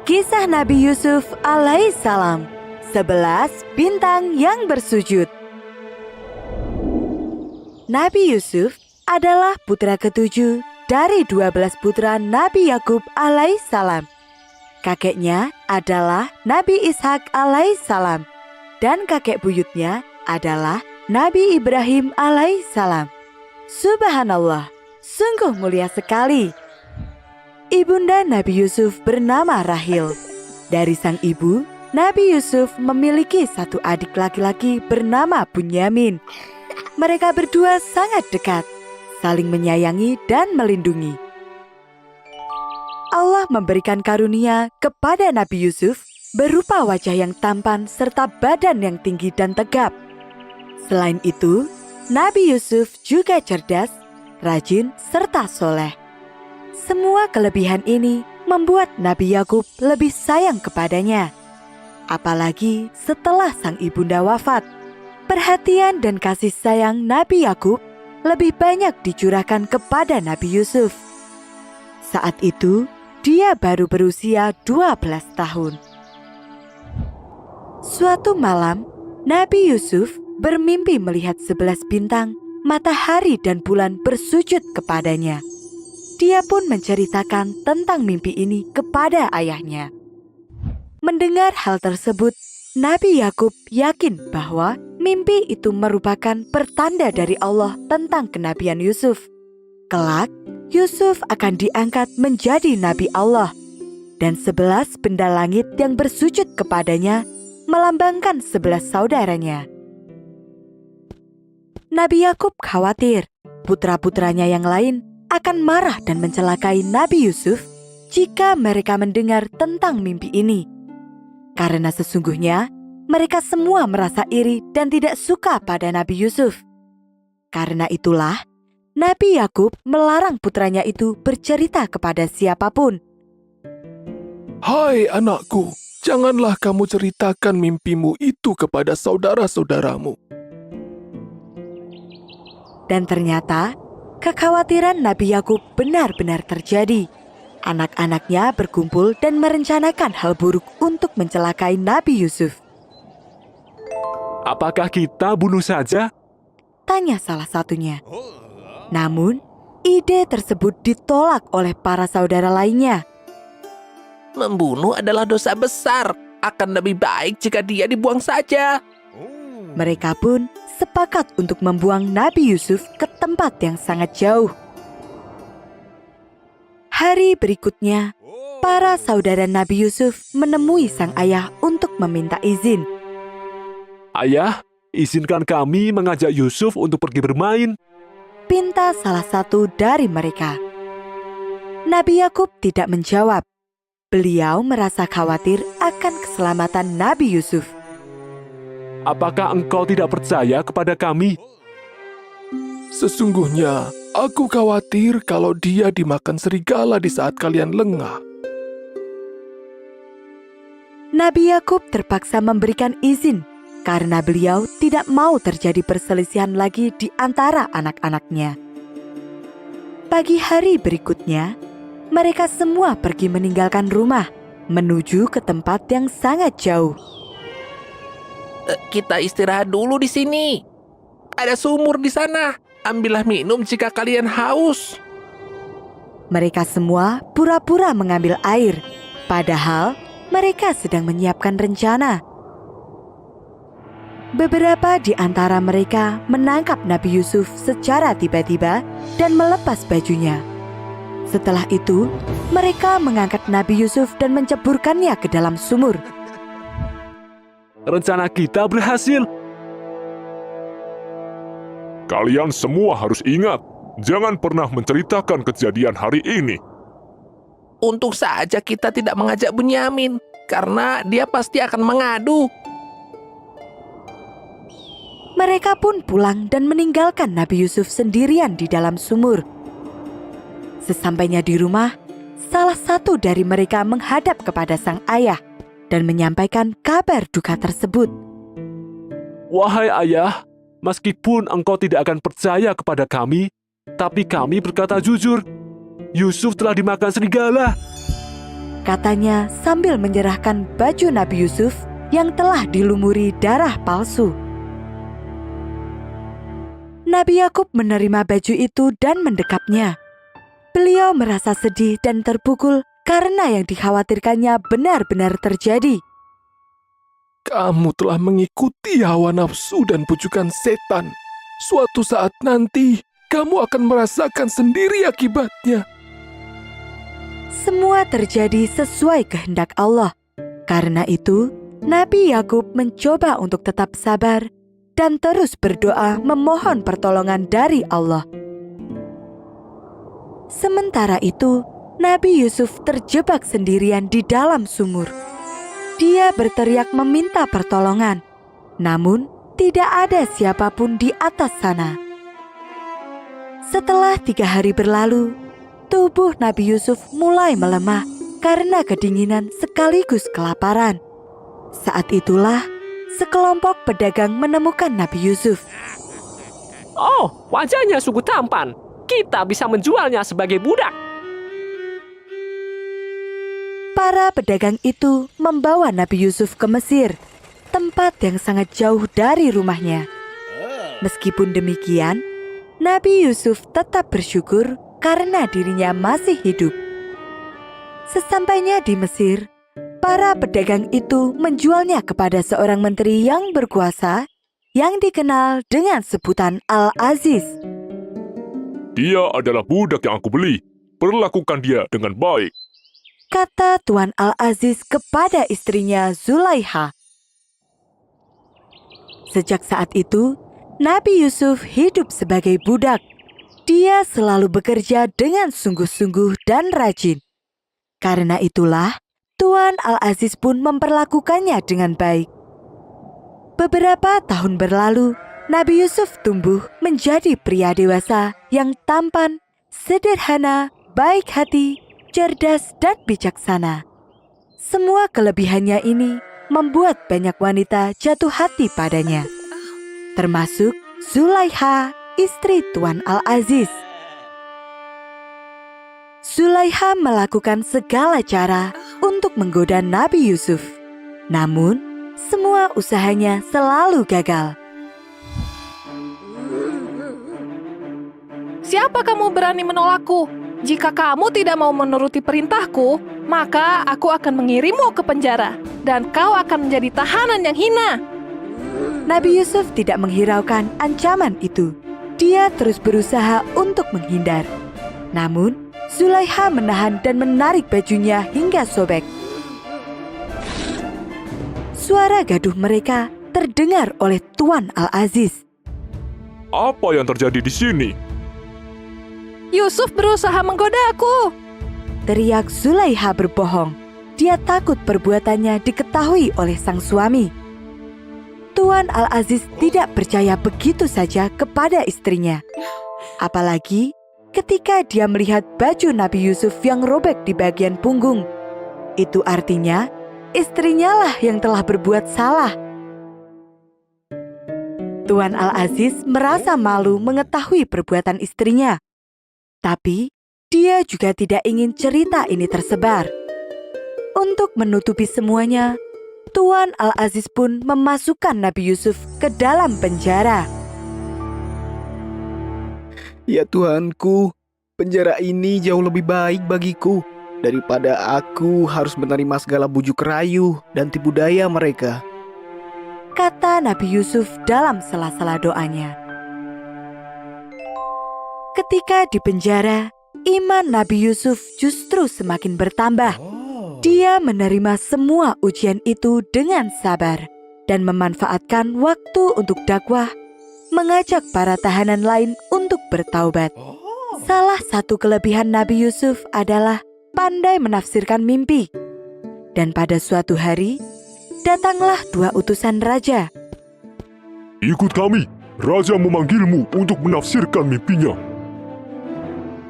Kisah Nabi Yusuf alaihissalam, 11 bintang yang bersujud. Nabi Yusuf adalah putra ketujuh dari 12 putra Nabi Yakub alaihissalam. Kakeknya adalah Nabi Ishak alaihissalam dan kakek buyutnya adalah Nabi Ibrahim alaihissalam. Subhanallah, sungguh mulia sekali. Ibunda Nabi Yusuf bernama Rahil. Dari sang ibu, Nabi Yusuf memiliki satu adik laki-laki bernama Bunyamin. Mereka berdua sangat dekat, saling menyayangi dan melindungi. Allah memberikan karunia kepada Nabi Yusuf berupa wajah yang tampan serta badan yang tinggi dan tegap. Selain itu, Nabi Yusuf juga cerdas, rajin, serta soleh. Semua kelebihan ini membuat Nabi Yakub lebih sayang kepadanya. Apalagi setelah sang ibunda wafat, perhatian dan kasih sayang Nabi Yakub lebih banyak dicurahkan kepada Nabi Yusuf. Saat itu, dia baru berusia 12 tahun. Suatu malam, Nabi Yusuf bermimpi melihat 11 bintang, matahari dan bulan bersujud kepadanya. Dia pun menceritakan tentang mimpi ini kepada ayahnya. Mendengar hal tersebut, Nabi Yakub yakin bahwa mimpi itu merupakan pertanda dari Allah tentang kenabian Yusuf. Kelak, Yusuf akan diangkat menjadi Nabi Allah, dan 11 benda langit yang bersujud kepadanya melambangkan 11 saudaranya. Nabi Yakub khawatir putra-putranya yang lain akan marah dan mencelakai Nabi Yusuf jika mereka mendengar tentang mimpi ini. Karena sesungguhnya mereka semua merasa iri dan tidak suka pada Nabi Yusuf. Karena itulah, Nabi Yakub melarang putranya itu bercerita kepada siapapun. Hai anakku, janganlah kamu ceritakan mimpimu itu kepada saudara-saudaramu. Dan ternyata, kekhawatiran Nabi Yakub benar-benar terjadi. Anak-anaknya berkumpul dan merencanakan hal buruk untuk mencelakai Nabi Yusuf. Apakah kita bunuh saja? Tanya salah satunya. Namun, ide tersebut ditolak oleh para saudara lainnya. Membunuh adalah dosa besar. Akan lebih baik jika dia dibuang saja. Mereka pun sepakat untuk membuang Nabi Yusuf ke tempat yang sangat jauh. Hari berikutnya, para saudara Nabi Yusuf menemui sang ayah untuk meminta izin. Ayah, izinkan kami mengajak Yusuf untuk pergi bermain. Pinta salah satu dari mereka. Nabi Yakub tidak menjawab. Beliau merasa khawatir akan keselamatan Nabi Yusuf. Apakah engkau tidak percaya kepada kami? Sesungguhnya, aku khawatir kalau dia dimakan serigala di saat kalian lengah. Nabi Yakub terpaksa memberikan izin karena beliau tidak mau terjadi perselisihan lagi di antara anak-anaknya. Pagi hari berikutnya, mereka semua pergi meninggalkan rumah, menuju ke tempat yang sangat jauh. Kita istirahat dulu di sini. Ada sumur di sana. Ambillah minum jika kalian haus. Mereka semua pura-pura mengambil air, padahal mereka sedang menyiapkan rencana. Beberapa di antara mereka menangkap Nabi Yusuf secara tiba-tiba dan melepas bajunya. Setelah itu, mereka mengangkat Nabi Yusuf dan menceburkannya ke dalam sumur. Rencana kita berhasil. Kalian semua harus ingat, jangan pernah menceritakan kejadian hari ini. Untung saja kita tidak mengajak Bunyamin, karena dia pasti akan mengadu. Mereka pun pulang dan meninggalkan Nabi Yusuf sendirian di dalam sumur. Sesampainya di rumah, salah satu dari mereka menghadap kepada sang ayah dan menyampaikan kabar duka tersebut. Wahai ayah, meskipun engkau tidak akan percaya kepada kami, tapi kami berkata jujur. Yusuf telah dimakan serigala. katanya sambil menyerahkan baju Nabi Yusuf yang telah dilumuri darah palsu. Nabi Yakub menerima baju itu dan mendekapnya. Beliau merasa sedih dan terpukul karena yang dikhawatirkannya benar-benar terjadi. Kamu telah mengikuti hawa nafsu dan bujukan setan. Suatu saat nanti, kamu akan merasakan sendiri akibatnya. Semua terjadi sesuai kehendak Allah. Karena itu, Nabi Yakub mencoba untuk tetap sabar dan terus berdoa memohon pertolongan dari Allah. Sementara itu, Nabi Yusuf terjebak sendirian di dalam sumur. Dia berteriak meminta pertolongan, namun tidak ada siapapun di atas sana. Setelah 3 hari berlalu, tubuh Nabi Yusuf mulai melemah karena kedinginan sekaligus kelaparan. Saat itulah, sekelompok pedagang menemukan Nabi Yusuf. Oh, wajahnya sungguh tampan. Kita bisa menjualnya sebagai budak. Para pedagang itu membawa Nabi Yusuf ke Mesir, tempat yang sangat jauh dari rumahnya. Meskipun demikian, Nabi Yusuf tetap bersyukur karena dirinya masih hidup. Sesampainya di Mesir, para pedagang itu menjualnya kepada seorang menteri yang berkuasa yang dikenal dengan sebutan Al-Aziz. Dia adalah budak yang aku beli. Perlakukan dia dengan baik. Kata Tuan Al-Aziz kepada istrinya Zulaiha. Sejak saat itu, Nabi Yusuf hidup sebagai budak. Dia selalu bekerja dengan sungguh-sungguh dan rajin. Karena itulah, Tuan Al-Aziz pun memperlakukannya dengan baik. Beberapa tahun berlalu, Nabi Yusuf tumbuh menjadi pria dewasa yang tampan, sederhana, baik hati, cerdas, dan bijaksana. Semua kelebihannya ini membuat banyak wanita jatuh hati padanya, termasuk Zulaiha, istri Tuan Al-Aziz. Zulaiha melakukan segala cara untuk menggoda Nabi Yusuf. Namun, semua usahanya selalu gagal. Siapa kamu berani menolakku? Jika kamu tidak mau menuruti perintahku, maka aku akan mengirimmu ke penjara, dan kau akan menjadi tahanan yang hina. Nabi Yusuf tidak menghiraukan ancaman itu. Dia terus berusaha untuk menghindar. Namun, Zulaiha menahan dan menarik bajunya hingga sobek. Suara gaduh mereka terdengar oleh Tuan Al-Aziz. Apa yang terjadi di sini? Yusuf berusaha menggoda aku. Teriak Zulaiha berbohong. Dia takut perbuatannya diketahui oleh sang suami. Tuan Al-Aziz tidak percaya begitu saja kepada istrinya. Apalagi ketika dia melihat baju Nabi Yusuf yang robek di bagian punggung. Itu artinya istrinya lah yang telah berbuat salah. Tuan Al-Aziz merasa malu mengetahui perbuatan istrinya. Tapi, dia juga tidak ingin cerita ini tersebar. Untuk menutupi semuanya, Tuan Al-Aziz pun memasukkan Nabi Yusuf ke dalam penjara. Ya Tuhanku, penjara ini jauh lebih baik bagiku daripada aku harus menerima segala bujuk rayu dan tipu daya mereka. Kata Nabi Yusuf dalam sela-sela doanya. Ketika di penjara, iman Nabi Yusuf justru semakin bertambah. Dia menerima semua ujian itu dengan sabar dan memanfaatkan waktu untuk dakwah, mengajak para tahanan lain untuk bertaubat. Salah satu kelebihan Nabi Yusuf adalah pandai menafsirkan mimpi. Dan pada suatu hari, datanglah 2 utusan raja. Ikut kami. Raja memanggilmu untuk menafsirkan mimpinya.